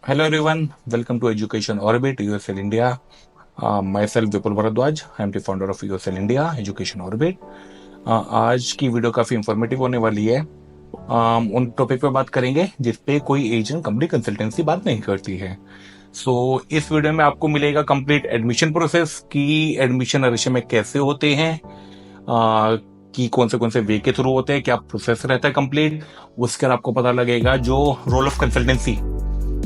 Hello everyone, welcome to Education Orbit, USL India. Myself Vipul Bharadwaj, I am the founder of USL India, Education Orbit. आज की video काफ़ी informative होने वाली है। उन topic पे बात करेंगे जिस पे कोई एजेंट कंपनी कंसल्टेंसी बात नहीं करती है। इस वीडियो में आपको मिलेगा कंप्लीट एडमिशन प्रोसेस कि एडमिशन रशिया में कैसे होते हैं, कि कौन से वे के थ्रू होते हैं, क्या प्रोसेस रहता है कंप्लीट। उसके बाद आपको पता लगेगा जो रोल ऑफ कंसल्टेंसी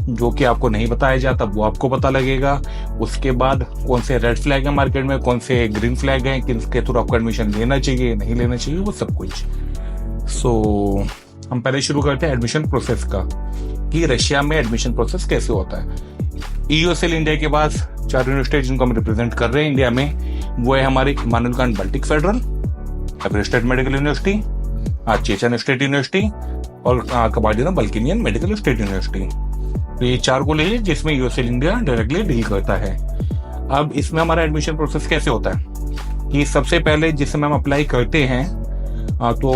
जो कि आपको नहीं बताया जाता वो आपको पता लगेगा। उसके बाद कौन से रेड फ्लैग है मार्केट में, कौन से ग्रीन फ्लैग हैं, किसके थ्रू आपको एडमिशन लेना चाहिए नहीं लेना चाहिए, वो सब कुछ। हम पहले शुरू करते हैं एडमिशन प्रोसेस का कि रशिया में एडमिशन प्रोसेस कैसे होता है। यूएसएल इंडिया के पास 4 यूनिवर्सिटी जिनको हम रिप्रेजेंट कर रहे हैं इंडिया में, वो है हमारी Immanuel Kant Baltic Federal, Everest state medical university, Chechen state university और Kabardino Balkarian medical state university. तो ये 4 कॉलेज है जिसमें यूएसएल इंडिया डायरेक्टली डील करता है। अब इसमें हमारा एडमिशन प्रोसेस कैसे होता है कि सबसे पहले जिस समय हम अप्लाई करते हैं, तो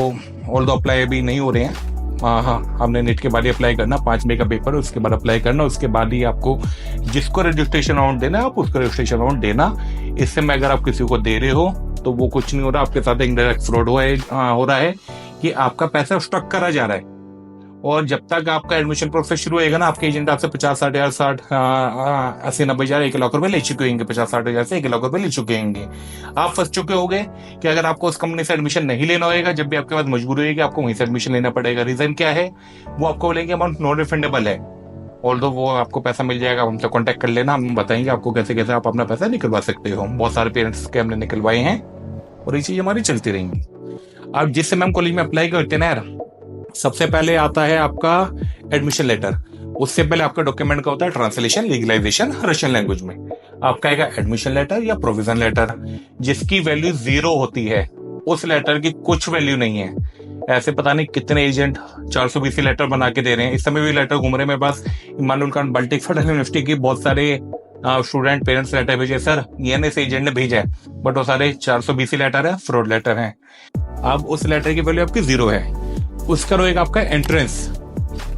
ऑल दो अप्लाई अभी नहीं हो रहे हैं। हाँ, हमने नेट के बाद ही अप्लाई करना, 5 मई का पेपर है, उसके बाद अप्लाई करना। उसके बाद ही आपको जिसको रजिस्ट्रेशन अमाउंट देना है आप उसको रजिस्ट्रेशन अमाउंट देना। इस समय अगर आप किसी को दे रहे हो तो वो कुछ नहीं हो रहा, आपके साथ एक डायरेक्ट फ्रॉड हो रहा है कि आपका पैसा स्टॉक करा जा रहा है। और जब तक आपका एडमिशन प्रोसेस शुरू होएगा ना, आपके एजेंट आपसे 50-60 हजार 80-90 हजार 1 लाख रुपए ले चुके होंगे, 50-60 हजार से 1 लाख रुपए ले चुके होंगे। आप फंस चुके होंगे कि अगर आपको उस कंपनी से एडमिशन नहीं लेना होगा, जब भी आपके पास मजबूरी होगी आपको वहीं से एडमिशन लेना पड़ेगा। रीजन क्या है, वो आपको बोलेंगे अमाउंट नॉन रिफंडेबल है। ऑल्दो वो आपको पैसा मिल जाएगा, हमसे कॉन्टेक्ट कर लेना, हम बताएंगे आपको कैसे कैसे आप अपना पैसा निकलवा सकते हो। बहुत सारे पेरेंट्स के हमने निकलवाए हैं और ये चीज हमारी चलती रहेंगी। अब जिस समय हम कॉलेज में अप्लाई करते हैं ना यार, सबसे पहले आता है आपका एडमिशन लेटर। उससे पहले आपका डॉक्यूमेंट का होता है ट्रांसलेशन लीगलाइजेशन रशियन लैंग्वेज में। आपका आएगा एडमिशन लेटर या प्रोविजन लेटर, जिसकी वैल्यू 0 होती है। उस लेटर की कुछ वैल्यू नहीं है। ऐसे पता नहीं कितने एजेंट 420 लेटर बना के दे रहे हैं। इस समय भी लेटर घूम रहे हैं मेरे पास, Immanuel Kant Baltic Federal University की बहुत सारे स्टूडेंट पेरेंट्स लेटर भेजे, सर ईएनएस एजेंट ने भेजा है, बट वो सारे 420 लेटर है, फ्रॉड लेटर है। अब उस लेटर की वैल्यू आपकी 0 है। उसका रोएगा आपका एंट्रेंस,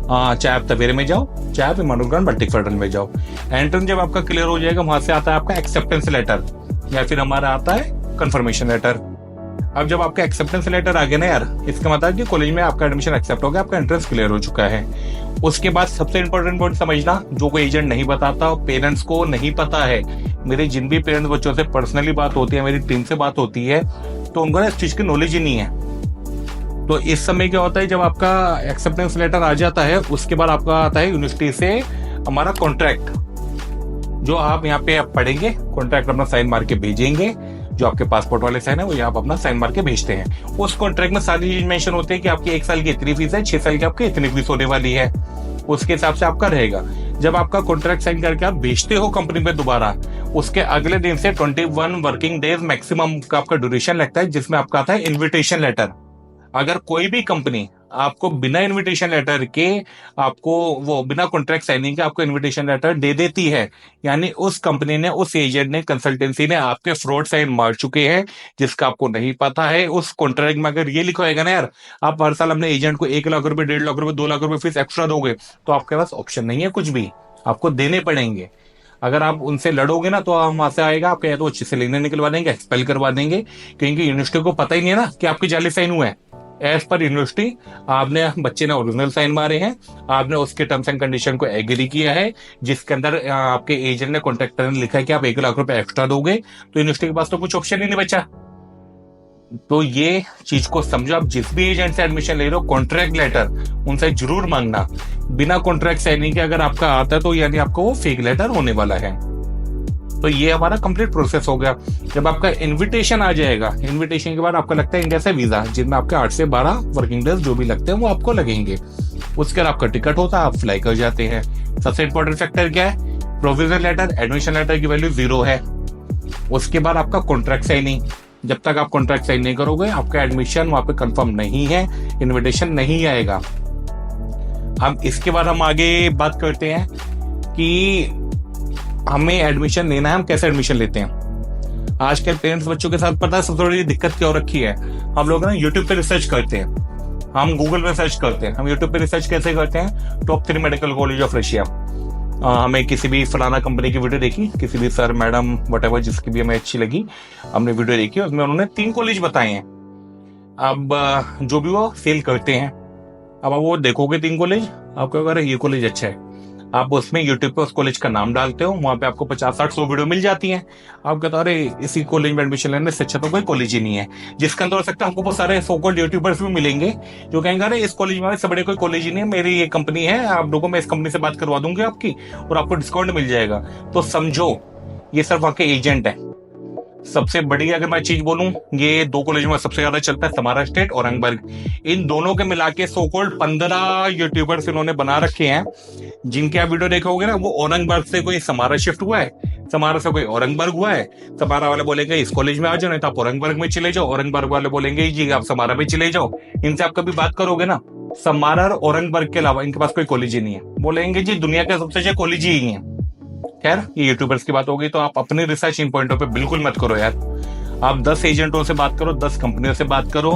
चाहे आप तवेरे में जाओ चाहे आप इमानुएल कांट बाल्टिक फेडरल में जाओ। एंट्रेंस जब आपका क्लियर हो जाएगा, वहां से आता है आपका एक्सेप्टेंस लेटर या फिर हमारा आता है कंफर्मेशन लेटर। अब जब आपका एक्सेप्टेंस लेटर आ गया ना यार, इसका मतलब कि कॉलेज में आपका एडमिशन एक्सेप्ट हो गया, आपका एंट्रेंस क्लियर हो चुका है। उसके बाद सबसे इंपॉर्टेंट पॉइंट समझना, जो कोई एजेंट नहीं बताता, पेरेंट्स को नहीं पता है। मेरे जिन भी पेरेंट्स बच्चों से पर्सनली बात होती है, मेरी टीम से बात होती है, तो उनको इस चीज की नॉलेज ही नहीं है। तो इस समय क्या होता है, जब आपका एक्सेप्टेंस लेटर आ जाता है, उसके बाद आपका आता है यूनिवर्सिटी से हमारा कॉन्ट्रैक्ट, जो आप यहाँ पे आप पढ़ेंगे, कॉन्ट्रैक्ट अपना साइन मार के भेजेंगे। जो आपके पासपोर्ट वाले साइन है वो यहाँ अपना साइन मार के भेजते हैं। उस कॉन्ट्रैक्ट में सारी चीज मेंशन होती है कि आपकी 1 साल की इतनी फीस है, 6 साल की आपकी इतनी फीस होने वाली है। उसके हिसाब से आपका रहेगा। जब आपका कॉन्ट्रैक्ट साइन करके आप भेजते हो कंपनी में दोबारा, उसके अगले दिन से 21 वर्किंग डेज मैक्सिमम का आपका ड्यूरेशन लगता है, जिसमें आपका आता है इन्विटेशन लेटर। अगर कोई भी कंपनी आपको बिना इनविटेशन लेटर के, आपको वो बिना कॉन्ट्रैक्ट साइनिंग के आपको इनविटेशन लेटर दे देती है, यानी उस कंपनी ने, उस एजेंट ने, कंसल्टेंसी ने आपके फ्रॉड साइन मार चुके हैं, जिसका आपको नहीं पता है। उस कॉन्ट्रैक्ट में अगर ये लिखा होगा ना यार, आप हर साल अपने एजेंट को 1 लाख रुपए, 1.5 लाख रुपए, 2 लाख रुपए फीस एक्स्ट्रा दोगे, तो आपके पास ऑप्शन नहीं है, कुछ भी आपको देने पड़ेंगे। अगर आप उनसे लड़ोगे ना, तो हम वहां से आएगा आपके, या तो अच्छे से लेने निकलवा देंगे, एक्सपेल करवा देंगे, क्योंकि यूनिवर्सिटी को पता ही नहीं है ना कि आपके जाली साइन हुए हैं। एज पर यूनिवर्सिटी, आपने, बच्चे ने ओरिजिनल साइन मारे हैं, आपने उसके टर्म्स एंड कंडीशन को एग्री किया है, जिसके अंदर आपके एजेंट ने, कॉन्ट्रैक्टर ने लिखा है कि आप 1 लाख रुपए एक्स्ट्रा दोगे, तो यूनिवर्सिटी के पास तो कुछ ऑप्शन ही नहीं बचा। तो ये चीज को समझो, आप जिस भी एजेंट से एडमिशन ले रहे हो, कॉन्ट्रैक्ट लेटर उनसे जरूर मांगना। बिना कॉन्ट्रैक्ट साइनिंग के अगर आपका आता है, तो यानी आपको वो फेक लेटर होने वाला है। तो ये हमारा कंप्लीट प्रोसेस हो गया। जब आपका इनविटेशन आ जाएगा, इनविटेशन के बाद आपका लगता है इंडिया से वीजा, जिनमें आपके 8 से 12 वर्किंग डेज जो भी लगते हैं वो आपको लगेंगे। उसके बाद आपका टिकट होता है, आप फ्लाई कर जाते हैं। सबसे इंपॉर्टेंट फैक्टर क्या है, प्रोविजन लेटर, एडमिशन लेटर की वैल्यू 0 है। उसके बाद आपका कॉन्ट्रैक्ट साइनिंग, जब तक आप कॉन्ट्रैक्ट साइन नहीं करोगे, आपका एडमिशन वहां पे कंफर्म नहीं है, इनविटेशन नहीं आएगा। अब इसके बाद हम आगे बात करते हैं कि हमें एडमिशन लेना है, हम कैसे एडमिशन लेते हैं। आजकल पेरेंट्स बच्चों के साथ पता है सबसे बड़ी दिक्कत क्या हो रखी है, हम लोग ना यूट्यूब पे रिसर्च करते हैं, हम गूगल पे सर्च करते हैं, हम यूट्यूब पे रिसर्च कैसे करते हैं, top 3 medical college of Russia. हमें किसी भी फलाना कंपनी की वीडियो देखी, किसी भी सर मैडम वटेवर जिसकी भी हमें अच्छी लगी, हमने वीडियो देखी, उसमें उन्होंने 3 कॉलेज बताए हैं। अब जो भी वो सेल करते हैं, अब आप वो देखोगे 3 कॉलेज, आपको अगर ये कॉलेज अच्छा है, आप उसमें यूट्यूब पे उस कॉलेज का नाम डालते हो, वहां पे आपको 50-60-100 वीडियो मिल जाती हैं। आप कहते हो अरे इसी कॉलेज में एडमिशन लेने से अच्छा तो कोई कॉलेज ही नहीं है। जिसके अंदर हो सकता है हमको बहुत सारे सो कॉल्ड यूट्यूबर्स भी मिलेंगे जो कहेंगे अरे इस कॉलेज में से बड़े कोई कॉलेज ही नहीं है, मेरी ये कंपनी है, आप लोगों में इस कंपनी से बात करवा दूंगी आपकी और आपको डिस्काउंट मिल जाएगा। तो समझो ये सिर्फ वहां के एजेंट है। सबसे बड़ी अगर मैं चीज बोलूं, ये 2 कॉलेज में सबसे ज्यादा चलता है, समारा स्टेट और औरंगाबाद। इन दोनों के मिला के सो कॉल्ड 15 यूट्यूबर्स इन्होंने बना रखे हैं, जिनके आप वीडियो देखोगे ना, वो औरंगाबाद से कोई समारा शिफ्ट हुआ है, समारा से कोई औरंगाबाद हुआ है। समारा वाले बोलेंगे इस कॉलेज में आ जाओ, नहीं तो आप औरंगाबाद में चले जाओ। औरंगाबाद वाले बोलेंगे जी आप समारा में चले जाओ। इनसे आप कभी बात करोगे ना, समारा और औरंगाबाद के अलावा इनके पास कोई कॉलेज ही नहीं है। बोलेंगे जी दुनिया का सबसे अच्छा कॉलेज ही है। खैर ये यूट्यूबर्स की बात हो गई, तो आप अपने रिसर्च इन पॉइंटों पे बिल्कुल मत करो यार। आप 10 एजेंटों से बात करो, 10 कंपनियों से बात करो,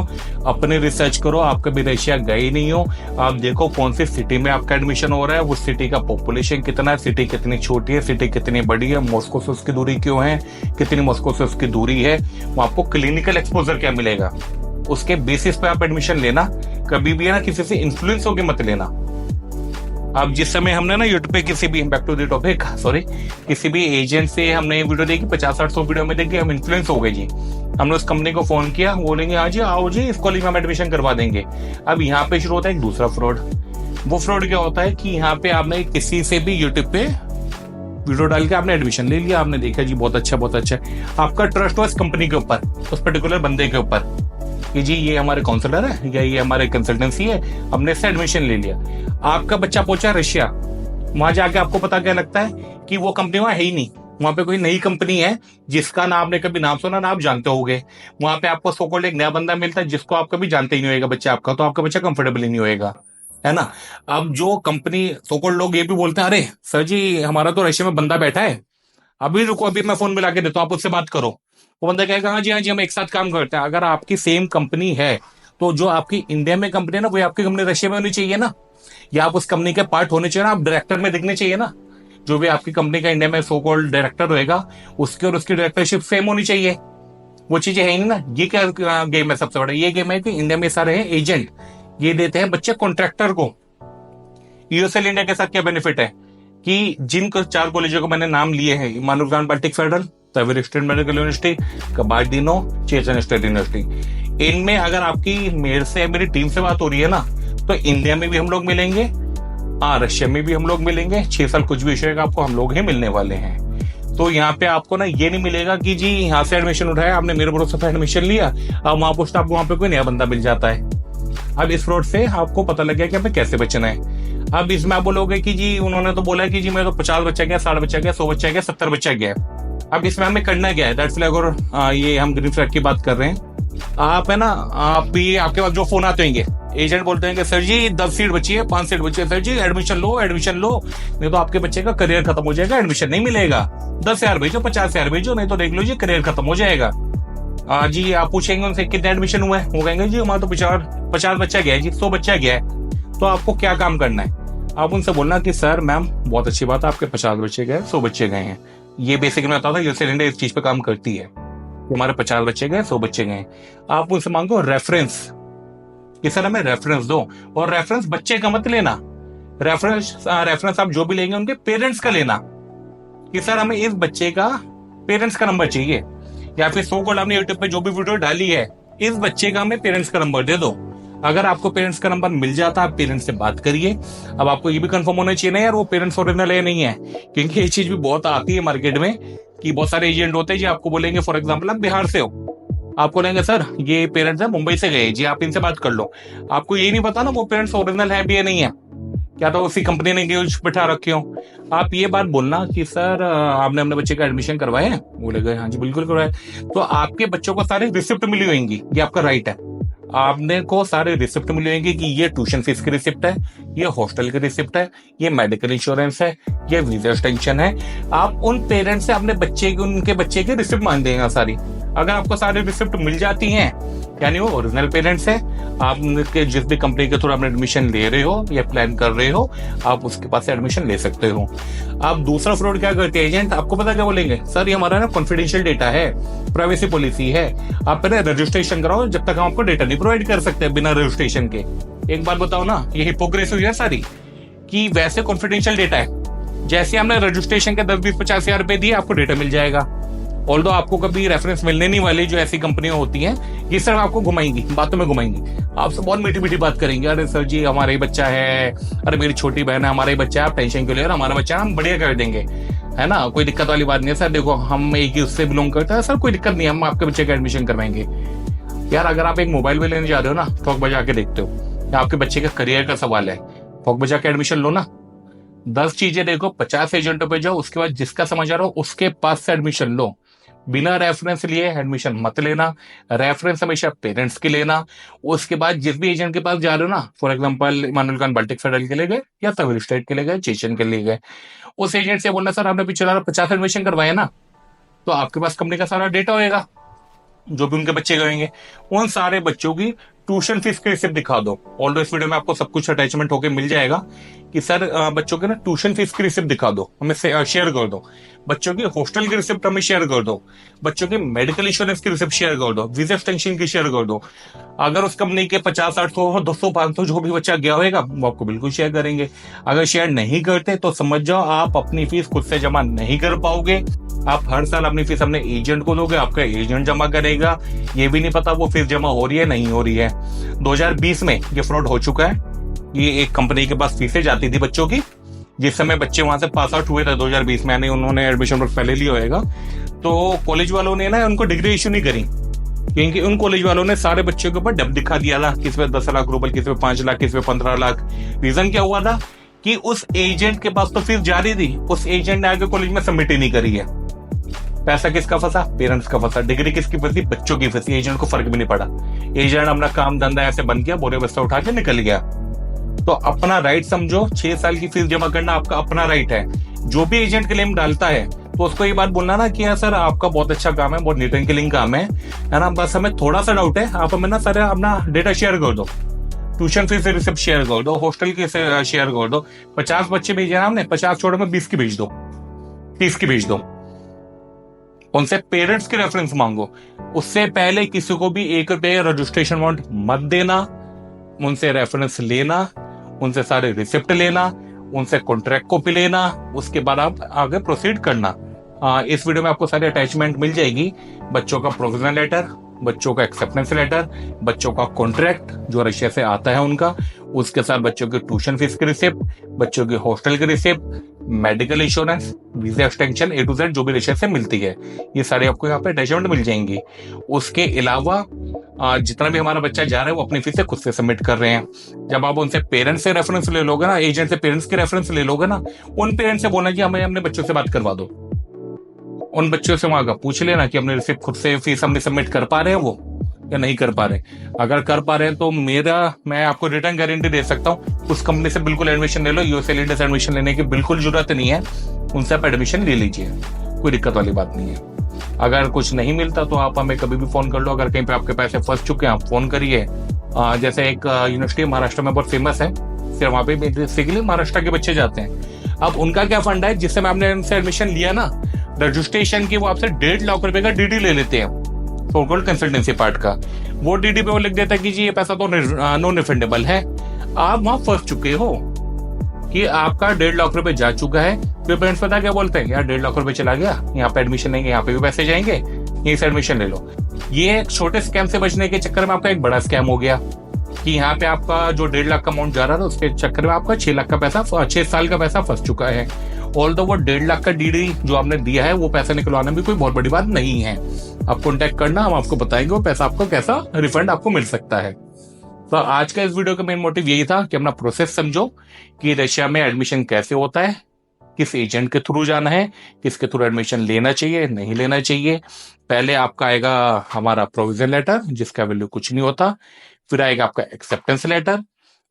अपने रिसर्च करो। आप कभी रशिया गए नहीं हो, आप देखो कौन सी सिटी में आपका एडमिशन हो रहा है, उस सिटी का पॉपुलेशन कितना है, सिटी कितनी छोटी है, सिटी कितनी बड़ी है, मॉस्को से उसकी दूरी क्यों है, कितनी मॉस्को से उसकी दूरी है, वो आपको क्लिनिकल एक्सपोजर क्या मिलेगा, उसके बेसिस पे आप एडमिशन लेना। कभी भी है ना किसी से इन्फ्लुएंस होकर मत लेना। अब जिस समय हमने ना यूट्यूब पे किसी भी, back to the topic, sorry, किसी भी एजेंट से हमने ये वीडियो देखी, 50-60 वीडियो में देखी, हम इन्फ्लुएंस हो गए जी। हमने उस कंपनी को फोन किया, बोलेंगे हाँ जी आओ जी इस कॉलेज में हम एडमिशन करवा देंगे। अब यहाँ पे शुरू होता है एक दूसरा फ्रॉड। वो फ्रॉड क्या होता है कि यहाँ पे आपने किसी से भी यूट्यूब पे वीडियो डाल के आपने एडमिशन ले लिया, आपने देखा जी बहुत अच्छा बहुत अच्छा, आपका ट्रस्ट हो इस कंपनी के ऊपर, उस पर्टिकुलर बंदे के ऊपर कि जी ये हमारे काउंसलर है या ये हमारे कंसल्टेंसी है, हमने इससे एडमिशन ले लिया। आपका बच्चा पहुंचा रशिया, वहां जाके आपको पता क्या लगता है कि वो कंपनी वहां है ही नहीं, वहां पे कोई नई कंपनी है जिसका ना आपने कभी नाम सुना ना आप जानते होगे। वहां पे आपको सो कॉल्ड एक नया बंदा मिलता है जिसको आप कभी जानते ही नहीं होगा बच्चा आपका, तो आपका बच्चा कंफर्टेबल ही नहीं होएगा, है ना। अब जो कंपनी सो कॉल्ड लोग ये भी बोलते हैं अरे सर जी हमारा तो रशिया में बंदा बैठा है, अभी रुको अभी मैं फोन मिला के देता हूँ आप उससे बात करो। वो बंदा कहेगा हाँ जी हम एक साथ काम करते हैं। अगर आपकी सेम कंपनी है तो जो आपकी इंडिया में कंपनी है ना, वो आपकी कंपनी रशिया में होनी चाहिए ना, या आप उस कंपनी के पार्ट होने चाहिए ना, आप डायरेक्टर में दिखने चाहिए ना। जो भी आपकी कंपनी का इंडिया में सो कॉल्ड डायरेक्टर होएगा, उसकी और उसकी डायरेक्टरशिप सेम होनी चाहिए। वो चीजें है ही नहीं ना। ये क्या गेम है सबसे बड़ा, ये गेम है कि इंडिया में सारे हैं एजेंट, ये देते हैं बच्चे कॉन्ट्रैक्टर को। यूएसएल इंडिया के साथ क्या बेनिफिट है कि जिन 4 कॉलेजों को मैंने नाम लिए हैं, Immanuel Baltic Federal, Tver State medical University, Kabardino, Chechen state University, इनमें अगर आपकी मेरे से मेरी टीम से बात हो रही है ना, तो इंडिया में भी हम लोग मिलेंगे, हाँ रशिया में भी हम लोग मिलेंगे। 6 साल कुछ भी विषय आपको हम लोग ही मिलने वाले हैं। तो यहाँ पे आपको ना ये नहीं मिलेगा कि जी यहाँ से एडमिशन उठाया आपने, मेरे भरोसे पे एडमिशन लिया, अब वहां पूछता आपको वहां पे कोई नया बंदा मिल जाता है। अब इस फ्रॉड से आपको पता लग गया कि हमें कैसे बचना है। अब इसमें आप बोलोगे कि जी उन्होंने तो बोला कि जी मैं तो 50 बच्चा गया, 60 बच्चा गया, 100 बच्चा गया, 70 बच्चा गया। अब इसमें हमें करना क्या है, दैट्स फ्लैग, और ये हम ग्रीन फ्लैग की बात कर रहे हैं। आप है ना, आप भी आपके पास जो फोन आते होंगे, एजेंट बोलते हैं कि सर जी 10 सीट बची है, 5 सीट बची है, सर जी एडमिशन लो एडमिशन लो, नहीं तो आपके बच्चे का करियर खत्म हो जाएगा, एडमिशन नहीं मिलेगा, 10,000 भेजो 50,000 भेजो, नहीं तो देख लो जी करियर खत्म हो जाएगा। जी आप पूछेंगे उनसे कितने एडमिशन हुआ है, वो कहेंगे जी हमारा तो 50 बच्चा गया है जी, 100 बच्चा गया है। तो आपको क्या काम करना है, आप उनसे बोलना कि सर मैम बहुत अच्छी बात है आपके 50 बच्चे गए, 100 बच्चे गए हैं। ये बेसिकली मैं बताता हूँ यूएसएल इंडिया इस चीज पे काम करती है, हमारे 50 बच्चे गए, 100 बच्चे गए। आप उनसे मांगो रेफरेंस कि सर हमें रेफरेंस दो, और रेफरेंस बच्चे का मत लेना, रेफरेंस आप जो भी लेंगे उनके पेरेंट्स का लेना कि सर हमें इस बच्चे का पेरेंट्स का नंबर चाहिए, या फिर सो कॉल्ड आपने यूट्यूब पे जो भी वीडियो डाली है इस बच्चे का हमें पेरेंट्स का नंबर दे दो। अगर आपको पेरेंट्स का नंबर मिल जाता है आप पेरेंट्स से बात करिए। अब आपको ये भी कंफर्म होना चाहिए ना यार वो पेरेंट्स ओरिजिनल है नहीं है, क्योंकि ये चीज भी बहुत आती है मार्केट में कि बहुत सारे एजेंट होते हैं जी आपको बोलेंगे, फॉर एग्जाम्पल आप बिहार से हो, आपको बोलेंगे सर ये पेरेंट्स है मुंबई से गए जी, आप इनसे बात कर लो। आपको ये नहीं पता ना वो पेरेंट्स ओरिजिनल है भी या नहीं है, क्या तो उसी कंपनी ने बिठा रखे हो। आप ये बात बोलना कि सर आपने अपने बच्चे का एडमिशन करवाया है, बोलेगा हाँ जी बिल्कुल करवाया। तो आपके बच्चों को सारे रिसिप्ट मिली होंगी, ये आपका राइट है, आपने को सारे रिसिप्ट मिली होंगी कि ये ट्यूशन फीस की रिसिप्ट है, ये हॉस्टल की रिसिप्ट है, ये मेडिकल इंश्योरेंस है, ये वीजा एक्सटेंशन है। आप उन पेरेंट्स से अपने बच्चे की उनके बच्चे की रिसिप्ट मांग देंगे सारी। अगर आपको सारे रिसिप्ट मिल जाती हैं, यानी वो ओरिजिनल पेरेंट्स है, आपके जिस भी कंपनी के थ्रू आप एडमिशन ले रहे हो या प्लान कर रहे हो, आप उसके पास से एडमिशन ले सकते हो। अब दूसरा फ्रॉड क्या करते हैं एजेंट, आपको पता क्या बोलेंगे, सर ये हमारा ना कॉन्फिडेंशियल डेटा है, प्राइवेसी पॉलिसी है, आप पहले रजिस्ट्रेशन कराओ, जब तक हम आपको डेटा नहीं प्रोवाइड कर सकते बिना रजिस्ट्रेशन के। एक बात बताओ ना, ये हिपोक्रेसी हुई है सारी, कि वैसे कॉन्फिडेंशियल डेटा है, जैसे हमने रजिस्ट्रेशन के 10-20-50 हजार रुपए दिए, आपको डेटा मिल जाएगा। ऑल्दो आपको कभी रेफरेंस मिलने नहीं वाली, जो ऐसी कंपनियां होती हैं ये सिर्फ आपको घुमाएंगी, बातों में घुमाएंगी, आपसे बहुत मीठी मीठी बात करेंगे, अरे सर जी हमारा ही बच्चा है, अरे मेरी छोटी बहन है, हमारा ही बच्चा है, आप टेंशन क्यों ले रहे हो, हमारा बच्चा हम बढ़िया कर देंगे, है ना, कोई दिक्कत वाली बात नहीं है सर, देखो हम एक ही उससे बिलोंग करते हैं सर, कोई दिक्कत नहीं है, हम आपके बच्चे का एडमिशन करवाएंगे। यार अगर आप एक मोबाइल भी लेने जा रहे हो ना, ठोक बजा के देखते हो, या आपके बच्चे का करियर का सवाल है, ठोक बजा के एडमिशन लो ना, 10 चीजें देखो, 50 एजेंटों पे जाओ, उसके बाद जिसका समझ आ रहा हो उसके पास से एडमिशन लो, बिना रेफरेंस लिए एडमिशन मत लेना, रेफरेंस हमेशा पेरेंट्स के लेना। उसके बाद जिस भी एजेंट के पास जा रहे हो ना, for example Immanuel Kant Baltic Federal के लिए गए या सिविल स्टेट के लिए गए, चेचन के लिए गए, उस एजेंट से बोलना सर आपने पिछले 50 एडमिशन करवाए ना, तो आपके पास कंपनी का सारा डेटा होएगा, जो भी उनके बच्चे करेंगे, उन सारे बच्चों की ट्यूशन फीस की रिसिप्ट दिखा दो। ऑल्दो इस वीडियो में आपको सब कुछ अटैचमेंट होके मिल जाएगा कि सर बच्चों के ना ट्यूशन फीस की रिसिप्ट दिखा दो, हमें शेयर कर दो, बच्चों की हॉस्टल की रिसिप्ट हमें शेयर कर दो, बच्चों के मेडिकल इंश्योरेंस की रिसिप्ट शेयर कर दो, वीजा एक्सटेंशन की शेयर कर दो। अगर उस कंपनी के 50, 800, 200, 500 जो भी बच्चा गया होगा वो आपको बिल्कुल शेयर करेंगे। अगर शेयर नहीं करते तो समझ जाओ आप अपनी फीस खुद से जमा नहीं कर पाओगे, आप हर साल अपनी फीस अपने एजेंट को दोगे, आपका एजेंट जमा करेगा, ये भी नहीं पता वो फीस जमा हो रही है नहीं हो रही है। 2020 में ये फ्रॉड हो चुका है, ये एक कंपनी के पास फीसें जाती थी बच्चों की, जिस समय बच्चे वहां से पास आउट हुए थे 2020 में, यानी उन्होंने एडमिशन पहले लिया होगा, तो कॉलेज वालों ने ना उनको डिग्री इश्यू नहीं करी, क्योंकि उन कॉलेज वालों ने सारे बच्चों के ऊपर डब दिखा दिया था, किस पे 10 लाख रुपए, किस पे 5 लाख, किस पे 15 लाख। रीजन क्या हुआ था कि उस एजेंट के पास तो फीस जारी थी, उस एजेंट ने आगे कॉलेज में सबमिट ही नहीं करी है। पैसा किसका फंसा, पेरेंट्स का फंसा, डिग्री किसकी फंसी, बच्चों की फंसी, एजेंट को फर्क भी नहीं पड़ा, एजेंट अपना काम धंधा ऐसे बंद किया, बोरे बस्ता उठा के निकल गया। तो अपना राइट समझो, 6 साल की फीस जमा करना आपका अपना राइट है। जो भी एजेंट क्लेम डालता है तो उसको ये बात बोलना ना कि यार सर आपका बहुत अच्छा काम है, बहुत नीट एंड क्लीन काम है ना, बस हमें थोड़ा सा डाउट है, आप हमें ना सर अपना डेटा शेयर कर दो, ट्यूशन फीस रिसिप्ट शेयर कर दो, हॉस्टल की शेयर कर दो, 50 बच्चे भेजे ना हमने, 50 छोड़ो में 20 की भेज दो, 30 की भेज दो। उनसे पेरेंट्स के रेफरेंस मांगो, उससे पहले किसी को भी 1 रुपये रजिस्ट्रेशन अमाउंट मत देना, उनसे रेफरेंस लेना, उनसे सारे रिसिप्ट लेना, उनसे कॉन्ट्रैक्ट कॉपी लेना, उसके बाद आप आगे प्रोसीड करना। इस वीडियो में आपको सारी अटैचमेंट मिल जाएगी, बच्चों का प्रोविजनल लेटर, बच्चों का एक्सेप्टेंस लेटर, बच्चों का कॉन्ट्रैक्ट जो रशिया से आता है उनका, उसके साथ बच्चों की ट्यूशन फीस की रिसिप्ट, बच्चों की हॉस्टल की receipt, medical insurance, visa extension, A to Z जो भी रशिया से मिलती है, ये सारे आपको यहाँ पे अटैचमेंट मिल जाएंगी। उसके अलावा जितना भी हमारा बच्चा जा रहा है वो अपनी फीस से खुद से सबमिट कर रहे हैं। जब आप उनसे पेरेंट्स से रेफरेंस ले लोगे ना, एजेंट से पेरेंट्स के रेफरेंस ले लोगे ना, उन पेरेंट्स से बोलना कि हमें अपने बच्चों से बात करवा दो, उन बच्चों से वहां का पूछ लेना कि अपने रिसिप्ट खुद से फीस हमने सबमिट कर पा रहे हैं वो या नहीं कर पा रहे। अगर कर पा रहे हैं तो मैं आपको रिटर्न गारंटी दे सकता हूँ, उस कंपनी से बिल्कुल एडमिशन ले लो, यूएसएल इंडिया से एडमिशन लेने की बिल्कुल जरूरत नहीं है, उनसे आप एडमिशन ले लीजिए, कोई दिक्कत वाली बात नहीं है। अगर कुछ नहीं मिलता तो आप हमें कभी भी फोन कर लो, अगर कहीं पे आपके पैसे फंस चुके हैं आप फोन करिए। जैसे एक यूनिवर्सिटी महाराष्ट्र में बहुत फेमस है, सिर्फ वहां पे बेसिकली महाराष्ट्र के बच्चे जाते हैं। अब उनका क्या फंड है, जिससे आपने उनसे एडमिशन लिया ना, रजिस्ट्रेशन की वो आपसे 1.5 लाख रुपए का डीडी ले लेते हैं, सो कॉल्ड कंसल्टेंसी पार्ट का। वो डीडी पे वो लिख देता है कि जी ये पैसा तो नॉन रिफंडेबल है। आप वहां फंस चुके हो कि आपका 1.5 लाख रुपए जा चुका है। फिर पेरेंट्स पता क्या बोलते हैं, यार 1.5 लाख रुपए चला गया, यहाँ पे एडमिशन लेंगे, यहाँ पे भी पैसे जाएंगे, यहीं से एडमिशन ले लो। ये एक छोटे स्कैम से बचने के चक्कर में आपका एक बड़ा स्कैम हो गया कि यहाँ पे आपका जो 1.5 लाख का अमाउंट जा रहा था उसके चक्कर में आपका 6 लाख का पैसा, 6 साल का पैसा फंस चुका है। ऑल्दो वो 1.5 लाख का डीडी जो आपने दिया है वो पैसा निकलवाना भी कोई बहुत बड़ी बात नहीं है। आप कॉन्टेक्ट करना, हम आपको बताएंगे वो पैसा आपको कैसा रिफंड आपको मिल सकता है। तो आज का इस वीडियो का मेन मोटिव यही था कि अपना प्रोसेस समझो कि रशिया में एडमिशन कैसे होता है, किस एजेंट के थ्रू जाना है, किसके थ्रू एडमिशन लेना चाहिए नहीं लेना चाहिए। पहले आपका आएगा हमारा प्रोविजन लेटर जिसका वैल्यू कुछ नहीं होता, फिर आएगा आपका एक्सेप्टेंस लेटर,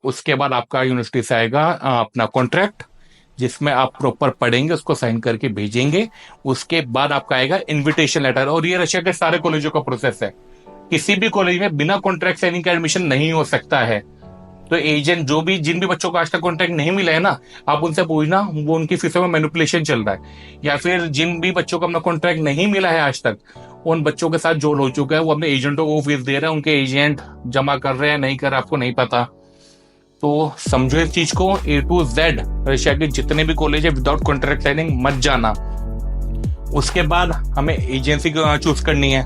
उसके बाद आपका यूनिवर्सिटी से आएगा अपना कॉन्ट्रैक्ट, जिसमें आप प्रॉपर पढ़ेंगे, उसको साइन करके भेजेंगे। उसके बाद आपका आएगा इनविटेशन लेटर। और ये रशिया के सारे कॉलेजों का प्रोसेस है। किसी भी कॉलेज में बिना कॉन्ट्रैक्ट साइनिंग का एडमिशन नहीं हो सकता है। तो एजेंट जिन भी बच्चों को आज तक कॉन्ट्रैक्ट नहीं मिला है ना, आप उनसे पूछना, वो उनकी फीसों में मैनिपुलेशन चल रहा है। या फिर जिन भी बच्चों को अपना कॉन्ट्रैक्ट नहीं मिला है आज तक, उन बच्चों के साथ जो हो चुका है, वो अपने एजेंटों को फीस दे रहे हैं, उनके एजेंट जमा कर रहे हैं नहीं कर रहे, आपको नहीं पता। तो समझो इस चीज को, A to Z रशिया के जितने भी कॉलेज है विदाउट कॉन्ट्रैक्ट साइनिंग मत जाना। उसके बाद हमें एजेंसी चूज करनी है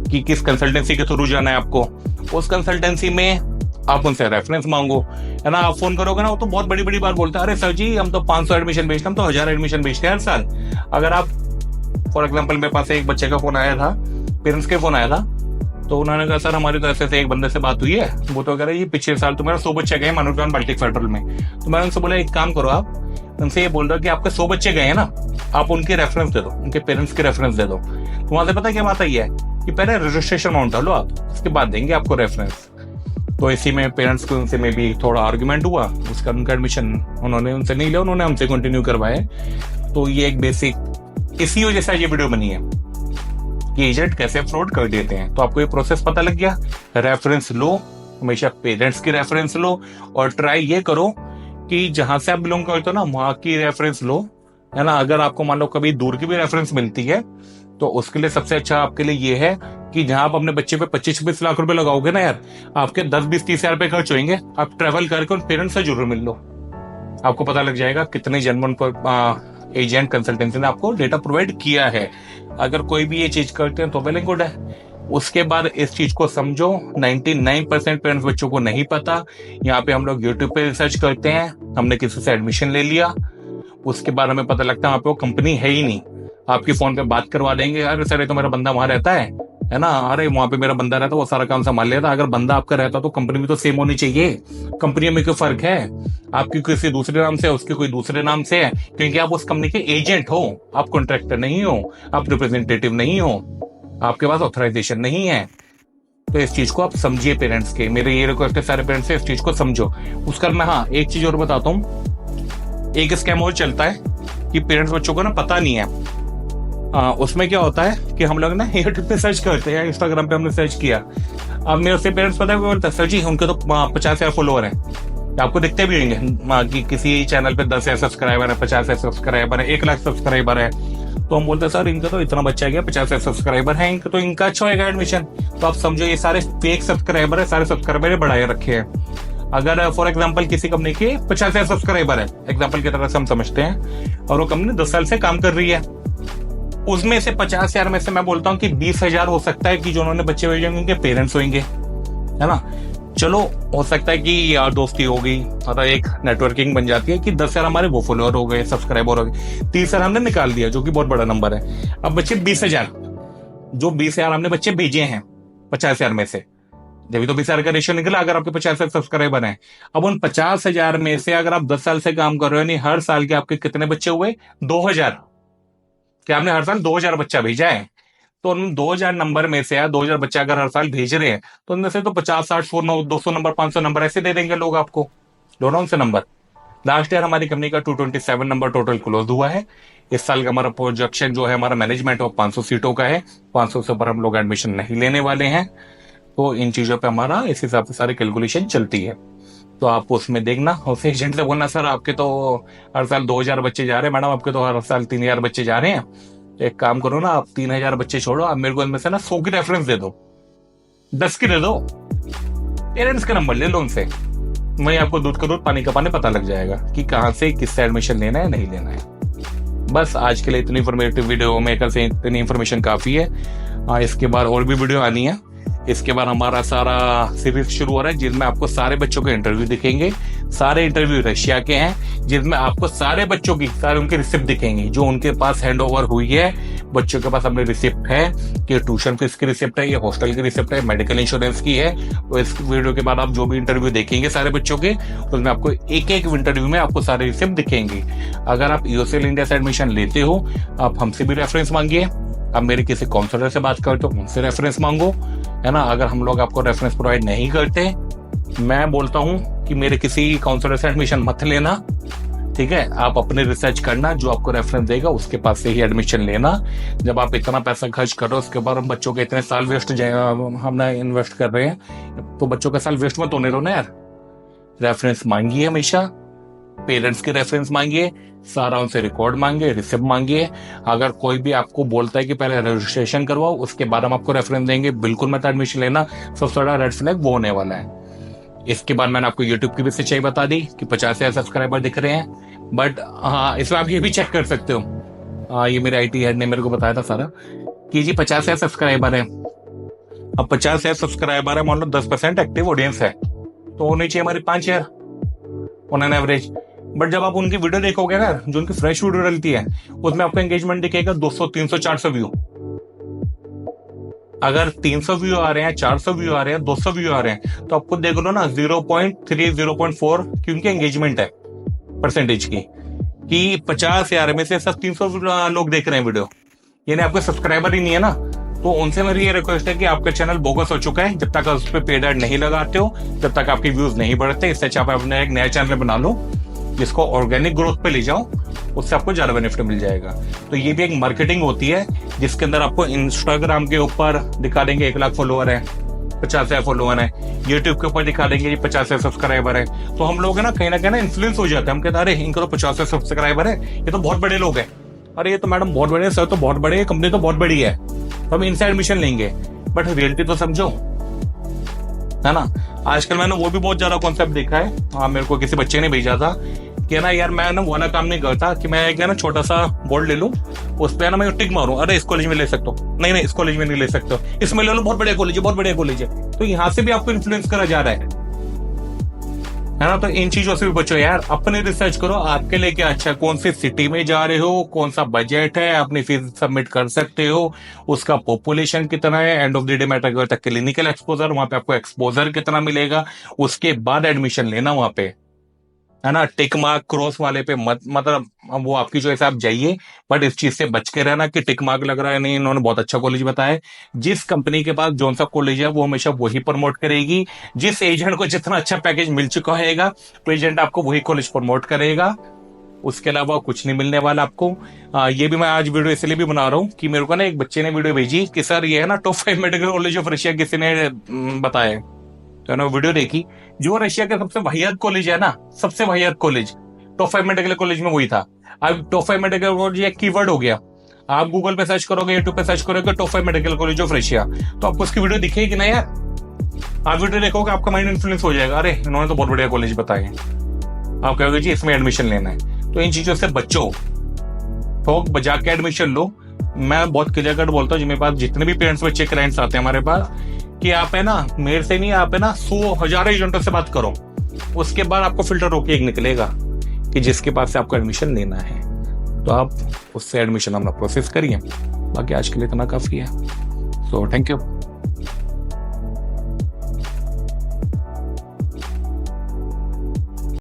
कि किस कंसल्टेंसी के थ्रू जाना है आपको। उस कंसल्टेंसी में आप उनसे रेफरेंस मांगो, है ना। आप फोन करोगे ना, वो तो बहुत बड़ी बड़ी बात बोलते हैं, अरे सर जी हम तो 500 एडमिशन बेचते हैं, हम तो 1000 एडमिशन बेचते हैं हर साल। अगर आप फॉर एग्जाम्पल, मेरे पास एक बच्चे का फोन आया था, पेरेंट्स के फोन आया था, तो उन्होंने कहा सर हमारी तो ऐसे एक बंदे से बात हुई है, वो तो कह रहा है ये पिछले साल तो मेरा 100 बच्चे गए मानुकान बाल्टिक फेडरल में। तो मैंने उनसे बोला एक काम करो, आप उनसे ये बोल रहे हो कि आपके 100 बच्चे गए हैं ना, आप उनके रेफरेंस दे दो, उनके पेरेंट्स के रेफरेंस दे दो। तो वहां से पता क्या बात आई है कि पहले रजिस्ट्रेशन अमाउंट डालो आप, उसके बाद देंगे आपको रेफरेंस। तो इसी में पेरेंट्स को उनसे में भी थोड़ा आर्ग्यूमेंट हुआ, उसका उनका एडमिशन उन्होंने उनसे नहीं लिया, उन्होंने हमसे कंटिन्यू करवाए। तो ये एक बेसिक इसी वजह से ये वीडियो बनी है कि एजेंट कैसे फ्रॉड कर देते हैं। तो आपको ये प्रोसेस पता लग गया। रेफरेंस लो, हमेशा पेरेंट्स की रेफरेंस लो, और ट्राई ये करो कि जहां से आप बिलोंग करते हो ना वहां की रेफरेंस लो, है ना। अगर आपको मान लो कभी दूर की भी रेफरेंस मिलती है, तो उसके लिए सबसे अच्छा आपके लिए ये है कि जहां आप अपने बच्चे पे 25-26 लाख रुपए लगाओगे ना यार, आपके 10-20-30 हजार रुपए खर्च होंगे। आप ट्रेवल करके उन पेरेंट्स से जरूर मिल लो, आपको पता लग जाएगा कितने जेन्युइन एजेंट कंसल्टेंसी ने आपको डेटा प्रोवाइड किया है। अगर कोई भी ये चीज करते हैं तो वेल एंड गुड है। उसके बाद इस चीज को समझो, 99% पेरेंट्स बच्चों को नहीं पता। यहाँ पे हम लोग यूट्यूब पे रिसर्च करते हैं, हमने किसी से एडमिशन ले लिया, उसके बाद हमें पता लगता है वहां पे वो कंपनी है ही नहीं। आपकी फोन पे बात करवा देंगे, अरे सर ये तो मेरा बंदा वहां रहता है ना, अरे वहां पे मेरा बंदा रहता है, वो सारा काम संभाल लेता। अगर बंदा आपका रहता तो कंपनी भी तो सेम होनी चाहिए। कंपनी में कोई फर्क है? आपकी किसी दूसरे नाम से है, उसके कोई दूसरे नाम से है, क्योंकि आप उस कंपनी के एजेंट हो, आप कॉन्ट्रैक्टर नहीं हो, आप रिप्रेजेंटेटिव नहीं हो, आपके पास ऑथराइजेशन नहीं है। तो इस चीज को आप समझिए पेरेंट्स के, मेरे ये रिक्वेस्ट है सारे पेरेंट्स से, इस चीज को समझो। उसका मैं हाँ एक चीज और बताता हूँ, एक स्कैम और चलता है कि पेरेंट्स बच्चों को ना पता नहीं है। उसमें क्या होता है कि हम लोग ना यूट्यूब पे सर्च करते हैं, इंस्टाग्राम पे हमने सर्च किया, अब मेरे से पेरेंट्स पता है बोलता है सर जी उनके तो 50,000 फॉलोअर हैं। आपको दिखते भी होंगे कि किसी चैनल पे 10,000 सब्सक्राइबर है, 50,000 सब्सक्राइबर है, 1 लाख सब्सक्राइबर है। तो हम बोलते हैं सर इनका तो इतना बच्चा गया, 50,000 सब्सक्राइबर है इनका, तो इनका अच्छा होगा एडमिशन। तो आप समझो ये सारे फेक सब्सक्राइबर है, सारे सब्सक्राइबर बढ़ाए रखे हैं। अगर फॉर एग्जाम्पल किसी कंपनी के 50,000 सब्सक्राइबर है, एग्जाम्पल की तरह से हम समझते हैं, और वो कंपनी 10 साल से काम कर रही है, उसमें से 50,000 में से मैं बोलता हूँ कि 20,000 हो सकता है कि जो उन्होंने बच्चे भेजे उनके पेरेंट्स होंगे, है ना। चलो हो सकता है कि यार दोस्ती हो गई और एक नेटवर्किंग बन जाती है कि 10,000 हमारे वो फॉलोअर हो गए, सब्सक्राइबर हो गए, 30,000 हमने निकाल दिया जो कि बहुत बड़ा नंबर है। अब बच्चे 20,000, जो 20,000 हमने बच्चे भेजे हैं 50,000 में से, जब तो 20,000 का रेशियो निकला। अगर आपके 50,000 सब्सक्राइबर हैं, अब उन 50,000 में से अगर आप 10 साल से काम कर रहे हो, नहीं हर साल के आपके कितने बच्चे हुए? 2,000। क्या आपने हर साल 2,000 बच्चा भेजा है? तो उन 2,000 नंबर में से, 2,000 बच्चे अगर हर साल भेज रहे हैं, तो उनमें से तो 50, 60, 100, 200 नंबर, 500 नंबर ऐसे दे देंगे लोग आपको, दोनों से नंबर। लास्ट ईयर हमारी कंपनी का 227 नंबर टोटल क्लोज हुआ है। इस साल का हमारा प्रोजेक्शन जो है, हमारा मैनेजमेंट वो 500 सीटों का है, 500 से ऊपर हम लोग एडमिशन नहीं लेने वाले हैं। तो इन चीजों पे हमारा इस हिसाब से सारी कैलकुलेशन चलती है। तो आप उसमें देखना, उस एजेंट से बोलना सर आपके तो हर साल 2,000 बच्चे जा रहे हैं, मैडम आपके तो हर साल 3,000 बच्चे जा रहे हैं, एक काम करो ना, आप 3,000 बच्चे छोड़ो, आप मेरे को इनमें से ना 100 की रेफरेंस दे दो, 10 की दे दो, पेरेंट्स का नंबर ले लो उनसे, वही आपको दूध का दूध पानी का पानी पता लग जाएगा कि कहाँ से किससे एडमिशन लेना है नहीं लेना है। बस आज के लिए इतनी इन्फॉर्मेटिव वीडियो, मेरे ख्याल से इतनी इन्फॉर्मेशन काफी है। इसके बाद और भी वीडियो आनी है। इसके बाद हमारा सारा सीरीज शुरू हो रहा है जिसमें आपको सारे बच्चों के इंटरव्यू दिखेंगे। सारे इंटरव्यू रशिया के हैं, जिसमें आपको सारे बच्चों की सारे उनकी रिसिप्ट दिखेंगी, जो उनके पास हैंड ओवर हुई है। बच्चों के पास अपनी रिसिप्ट है कि ट्यूशन फीस की रिसिप्ट है, ये हॉस्टल की रिसिप्ट है, मेडिकल इंश्योरेंस की है। तो इस वीडियो के बाद आप जो भी इंटरव्यू देखेंगे सारे बच्चों के, उसमें आपको एक एक इंटरव्यू में आपको सारे रिसिप्ट दिखेंगी। अगर आप यूएसएल इंडिया से एडमिशन लेते हो, आप हमसे भी रेफरेंस मांगिए, आप मेरे किसी काउंसलर से बात करते हो उनसे रेफरेंस मांगो, है ना। अगर हम लोग आपको रेफरेंस प्रोवाइड नहीं करते, मैं बोलता हूं कि मेरे किसी काउंसलर से एडमिशन मत लेना, ठीक है, आप अपने रिसर्च करना, जो आपको रेफरेंस देगा उसके पास से ही एडमिशन लेना। जब आप इतना पैसा खर्च करो उसके बाद हम बच्चों के इतने साल वेस्ट हम इन्वेस्ट कर रहे हैं, तो बच्चों का साल वेस्ट मत होने दो ना यार। रेफरेंस मांगिए, हमेशा पेरेंट्स के रेफरेंस मांगिए, सारा उनसे रिकॉर्ड मांगिए, रिसिप्ट मांगिए। अगर कोई भी आपको बोलता है कि पहले रजिस्ट्रेशन करवाओ उसके बाद हम आपको रेफरेंस देंगे, बिल्कुल मत एडमिशन लेना। सबसे बड़ा रेड फ्लैग वो होने वाला है। इसके बाद मैंने आपको यूट्यूब की भी सच्चाई बता दी कि 50,000 सब्सक्राइबर दिख रहे हैं, बट हाँ इसमें आप ये भी चेक कर सकते हो। ये मेरे IT हेड ने मेरे को बताया था सारा कि जी 50,000 सब्सक्राइबर है। अब 50,000 सब्सक्राइबर है, मान लो 10% एक्टिव ऑडियंस है, तो होनी चाहिए हमारी 5,000 ऑन एन एवरेज। बट जब आप उनकी वीडियो देखोगे ना, जो उनकी फ्रेश वीडियो डलती है, उसमें आपको एंगेजमेंट दिखेगा 200, 300, 400 व्यू। अगर 300 व्यू आ रहे हैं, 400 व्यू आ रहे हैं, 200 व्यू आ रहे हैं, तो आपको देख लो ना 0.3, 0.4 क्योंकि एंगेजमेंट है परसेंटेज की, कि 50,000 में से सब 300 लोग देख रहे हैं वीडियो, यानी आपके सब्सक्राइबर ही नहीं है ना। तो उनसे मेरी ये रिक्वेस्ट है कि आपका चैनल बोगस हो चुका है, जब तक आप उस पर पेड ऐड नहीं लगाते हो जब तक आपके व्यूज नहीं बढ़ते। इससे अच्छा आप अपना एक नया चैनल बना लो जिसको ऑर्गेनिक ग्रोथ पे ले जाओ, उससे आपको ज्यादा बेनिफिट मिल जाएगा। तो ये भी एक मार्केटिंग होती है जिसके अंदर आपको इंस्टाग्राम के ऊपर दिखा देंगे 1 लाख फॉलोअर है, 50,000 फॉलोअर है, यूट्यूब के ऊपर दिखा देंगे 50,000 सब्सक्राइबर है। तो हम लोग है ना कहीं ना इन्फ्लुएंस हो जाते हैं, हम कहते हैं अरे इनका तो 50,000 सब्सक्राइबर है, ये तो बहुत बड़े लोग हैं, अरे ये तो मैडम बहुत बड़े, सर तो बहुत बड़े, कंपनी तो बहुत बड़ी है, तो हम इनसे एडमिशन लेंगे। बट रियलिटी तो समझो, है ना। आजकल मैंने वो भी बहुत ज्यादा कॉन्सेप्ट देखा है। हाँ, मेरे को किसी बच्चे ने भेजा था कि ना यार मैं ना वाला काम नहीं करता कि मैं एक ना छोटा सा बोर्ड ले लूं, उस पर ना मैं टिक मारूं, अरे इस कॉलेज में ले सकते हो, नहीं इस कॉलेज में नहीं ले सकते हो, इसमें ले लो, बहुत बढ़िया कॉलेज है, बहुत बढ़िया कॉलेज है। तो यहाँ से भी आपको इन्फ्लुएंस करा जा रहा है ना। तो इन चीजों से भी बचो यार, अपने रिसर्च करो आपके लिए क्या अच्छा, कौन सी सिटी में जा रहे हो, कौन सा बजट है, अपनी फीस सबमिट कर सकते हो, उसका पॉपुलेशन कितना है, end of the day matter करता है क्लिनिकल एक्सपोजर, वहां पे आपको एक्सपोजर कितना मिलेगा, उसके बाद एडमिशन लेना वहां पे, है ना। टिक मार्क क्रॉस वाले पे मत, मतलब वो आपकी चॉइस, आप जाइए, बट इस चीज से बच के रहना कि टिक मार्क लग रहा है, नहीं इन्होंने बहुत अच्छा कॉलेज बताया। जिस कंपनी के पास जो सा कॉलेज है वो हमेशा वही प्रमोट करेगी। जिस एजेंट को जितना अच्छा पैकेज मिल चुका है तो एजेंट आपको वही कॉलेज प्रमोट करेगा, उसके अलावा कुछ नहीं मिलने वाला आपको। ये भी मैं आज वीडियो इसलिए भी बना रहा हूँ कि मेरे को ना एक बच्चे ने वीडियो भेजी कि सर ये है ना top 5 medical college of Russia किसी ने बताया, तो ना वीडियो देखी। जो रशिया का सबसे वाहियात कॉलेज है ना, सबसे वाहियात कॉलेज टॉप 5 मेडिकल कॉलेज में वही था। अब टॉप 5 मेडिकल कॉलेज एक कीवर्ड हो गया, आप गूगल पे सर्च करोगे, यूट्यूब पे सर्च करोगे top 5 medical college of Russia, तो आपको उसकी वीडियो दिखेगी ना यार। आप वीडियो देखोगे आपका माइंड इन्फ्लुएंस हो जाएगा, अरे इन्होंने तो बहुत बढ़िया कॉलेज बताए, आप कहोगे जी इसमें एडमिशन लेना है। तो इन चीजों से बच्चों, ठोक बजा के एडमिशन लो। मैं बहुत क्लियर कट बोलता हूँ, मेरे पास जितने भी पेरेंट्स बच्चे क्लाइंट्स आते हैं हमारे पास, कि आप है ना मेरे से नहीं, आप है ना 100,000 एजेंटों से बात करो, उसके बाद आपको फिल्टर होके एक निकलेगा कि जिसके पास से आपको एडमिशन लेना है, तो आप उससे एडमिशन अपना प्रोसेस करिए। बाकी आज के लिए इतना काफी है। So thank you.